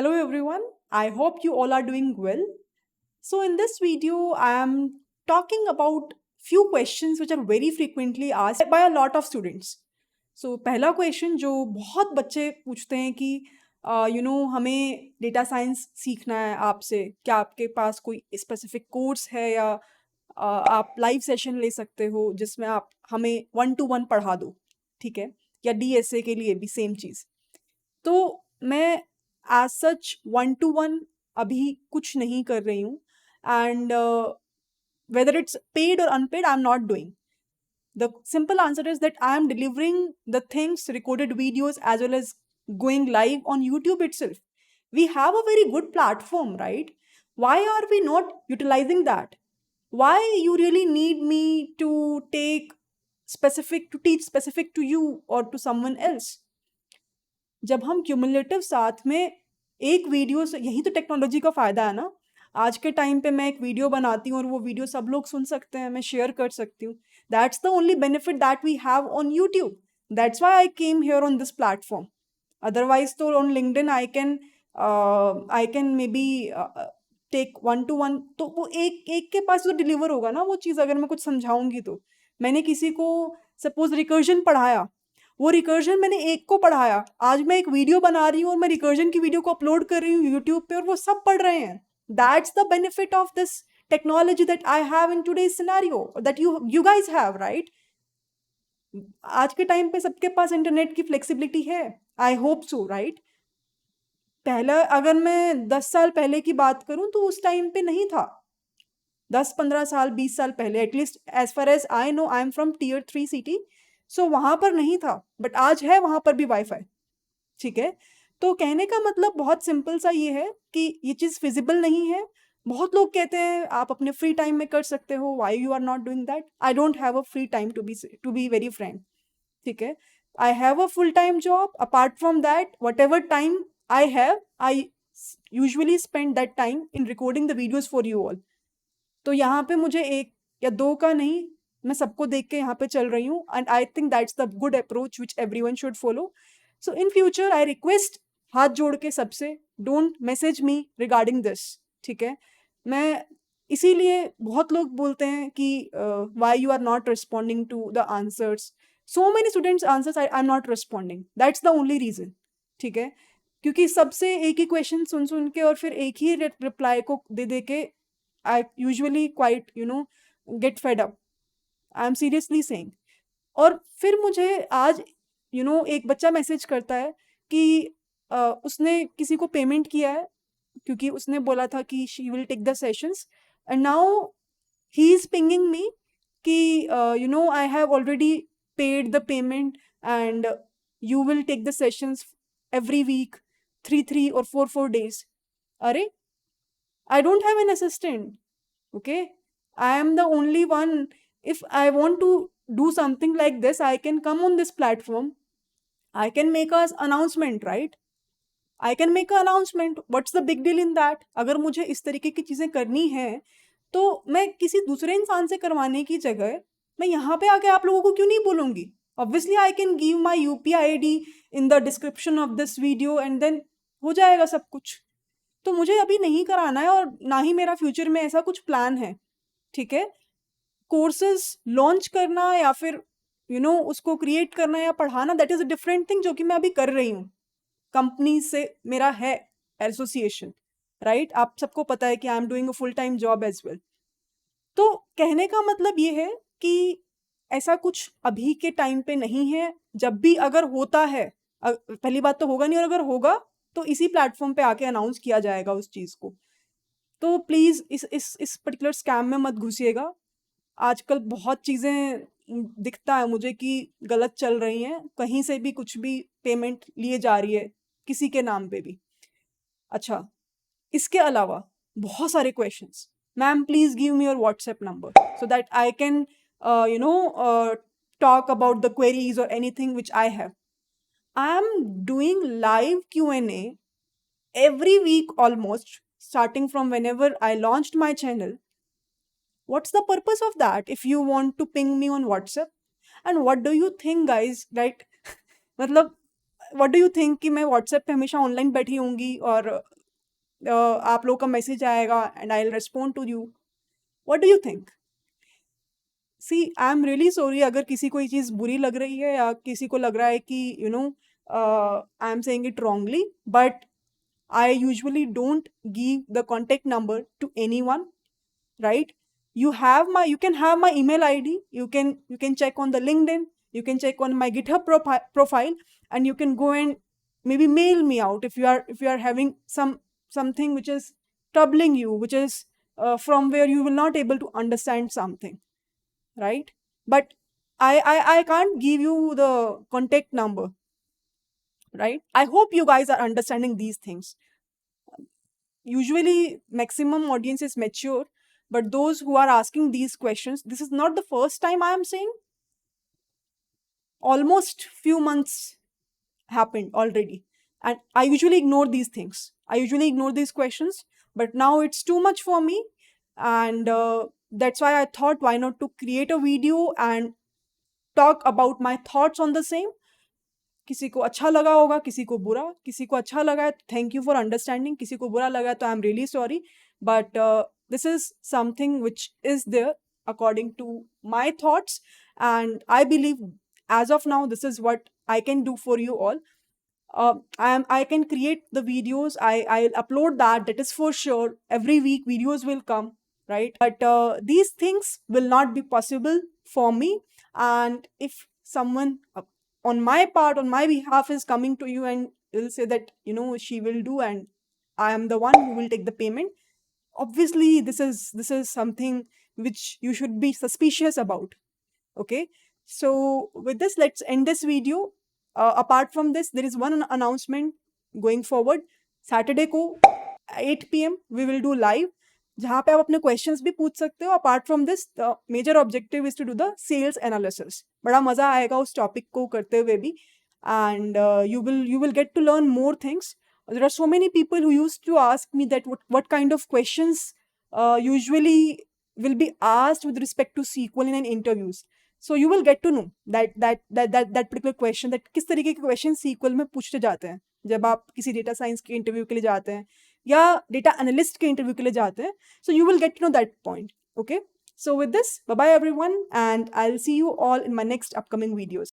Hello everyone, I hope you all are doing well. So in this video, I am talking about few questions which are very frequently asked by a lot of students. So पहला question जो बहुत बच्चे पूछते हैं कि हमें data science सीखना है आपसे, क्या आपके पास कोई स्पेसिफिक कोर्स है या आप लाइव सेशन ले सकते हो जिसमें आप हमें 1-to-1 पढ़ा दो, ठीक है? या डीएसए के लिए भी सेम चीज़। तो मैं एज सच 1-to-1 अभी कुछ नहीं कर रही हूँ and whether it's paid or unpaid, I'm not doing. The simple answer is that I am delivering the things, recorded videos, as well as going live on YouTube itself. We have a very good platform, right? Why are we not utilizing that? Why you really need me to teach specific to you or to someone else? जब हम cumulative साथ में एक video से, यही तो technology का फ़ायदा है ना। आज के टाइम पे मैं एक वीडियो बनाती हूँ और वो वीडियो सब लोग सुन सकते हैं, मैं शेयर कर सकती हूँ। That's the only benefit that we have on YouTube. That's why I came here on this platform. Otherwise तो on LinkedIn I can maybe take 1-to-1, तो वो एक एक के पास तो डिलीवर होगा ना वो चीज़, अगर मैं कुछ समझाऊंगी तो। मैंने किसी को सपोज रिकर्जन पढ़ाया, वो रिकर्जन मैंने एक को पढ़ाया, आज मैं एक वीडियो बना रही हूँ और मैं रिकर्जन की वीडियो को अपलोड कर रही हूँ यूट्यूब पे और वो सब पढ़ रहे हैं। That's the benefit of this technology that I have in today's scenario, that you guys have, right? आज के टाइम पे सबके पास इंटरनेट की फ्लेक्सिबिलिटी है, आई होप सो, राइट? पहला अगर मैं 10 साल पहले की बात करूं तो उस टाइम पे नहीं था। 10-15 साल 20 साल पहले, at least as far as I know, I am from Tier 3 city, so वहां पर नहीं था, बट आज है वहां पर भी वाईफाई, ठीक है? तो कहने का मतलब बहुत सिंपल सा ये है कि ये चीज़ फिजिबल नहीं है। बहुत लोग कहते हैं आप अपने फ्री टाइम में कर सकते हो, why you are not doing that? I don't have a free time to be very frank, ठीक है? I have a full time job. Apart from that, whatever time I have, I usually spend that time in recording the videos for you all. तो यहाँ पे मुझे एक या दो का नहीं, मैं सबको देख के यहाँ पे चल रही हूँ, and I think that's the good approach which everyone should follow. So in future I request, हाथ जोड़ के सबसे, don't message me regarding this, ठीक है? मैं इसीलिए, बहुत लोग बोलते हैं कि why you are not responding to the answers, so many students answers, I am not responding, that's the only reason, ठीक है? क्योंकि सबसे एक ही क्वेश्चन सुन सुन के और फिर एक ही रिप्लाई को दे दे के I usually quite, get fed up. I'm seriously saying. और फिर मुझे आज, एक बच्चा मैसेज करता है कि उसने किसी को पेमेंट किया है क्योंकि उसने बोला था कि she will take the sessions, and now he is pinging me कि I have already paid the payment and you will take the sessions every week, 3 or 4 days. अरे, I don't have an assistant. Okay? I am the only one. If I want to do something like this, I can come on this platform. I can make an announcement, right? I can make an announcement. What's the big deal in that? अगर मुझे इस तरीके की चीज़ें करनी है तो मैं किसी दूसरे इंसान से करवाने की जगह मैं यहाँ पे आके आप लोगों को क्यों नहीं बोलूँगी? Obviously, I can give my UPI ID in the description of this video and then हो जाएगा सब कुछ। तो मुझे अभी नहीं कराना है और ना ही मेरा फ्यूचर में ऐसा कुछ प्लान है, ठीक है? कोर्सेज लॉन्च करना या फिर उसको क्रिएट करना या पढ़ाना, that is a different thing, जो कि मैं अभी कर रही हूँ। कंपनी से मेरा है एसोसिएशन, राइट? आप सबको पता है कि I am doing a full time job as well. तो कहने का मतलब ये है कि ऐसा कुछ अभी के टाइम पे नहीं है। जब भी अगर होता है, पहली बात तो होगा नहीं, और अगर होगा तो इसी प्लेटफॉर्म पे आके अनाउंस किया जाएगा उस चीज़ को। तो प्लीज़ इस पर्टिकुलर स्कैम में मत घुसिएगा। आजकल बहुत चीज़ें दिखता है मुझे कि गलत चल रही हैं, कहीं से भी कुछ भी पेमेंट लिए जा रही है किसी के नाम पे भी। अच्छा, इसके अलावा बहुत सारे questions. Ma'am please give me your WhatsApp number so that I can talk about the queries or anything which I have. I am doing live Q&A every week almost, starting from whenever I launched my channel. What's the purpose of that if you want to ping me on WhatsApp? And what do you think, guys, right? मतलब what do you think कि मैं WhatsApp पे हमेशा online बैठी होंगी और आप लोगों का मैसेज आएगा and I will respond to you? What do you think? See I am really sorry अगर किसी को ये चीज़ बुरी लग रही है या किसी को लग रहा है कि I am saying it wrongly, but I usually don't give the contact number to anyone, right? You can have my email ID. You can check on the LinkedIn. You can check on my GitHub profile, and you can go and maybe mail me out if you are having something which is troubling you, which is from where you will not able to understand something, right? But I can't give you the contact number, right? I hope you guys are understanding these things. Usually maximum audience is mature, but those who are asking these questions, this is not the first time I am saying. Almost few months happened already, and I usually ignore these things. I usually ignore these questions, but now it's too much for me, and that's why I thought, why not to create a video and talk about my thoughts on the same. किसी को अच्छा लगा होगा, किसी को बुरा, किसी को अच्छा लगा है थैंक यू फॉर अंडरस्टैंडिंग, किसी को बुरा लगा तो I am really sorry, but this is something which is there according to my thoughts, and I believe as of now this is what I can do for you all. I can create the videos, I'll upload that is for sure. Every week videos will come, right? But these things will not be possible for me, and if someone on my part, on my behalf, is coming to you and will say that she will do and I am the one who will take the payment, obviously this is something which you should be suspicious about. Okay, so with this, let's end this video. Apart from this, there is one announcement going forward. Saturday को 8 PM we will do live, जहाँ पे आप अपने questions भी पूछ सकते हो. Apart from this, the major objective is to do the sales analysis. बड़ा मजा आएगा उस टॉपिक को करते हुए भी, and you will get to learn more things. There are so many people who used to ask me that what kind of questions usually will be asked with respect to SQL in interviews. So you will get to know that particular question, that किस तरीके के question SQL में पूछते जाते हैं जब आप किसी डेटा साइंस के इंटरव्यू के लिए जाते हैं या डेटा एनालिस्ट के इंटरव्यू के लिए जाते हैं. So you will get to know that point. Okay, so with this, bye bye everyone, and I'll see you all in my next upcoming videos.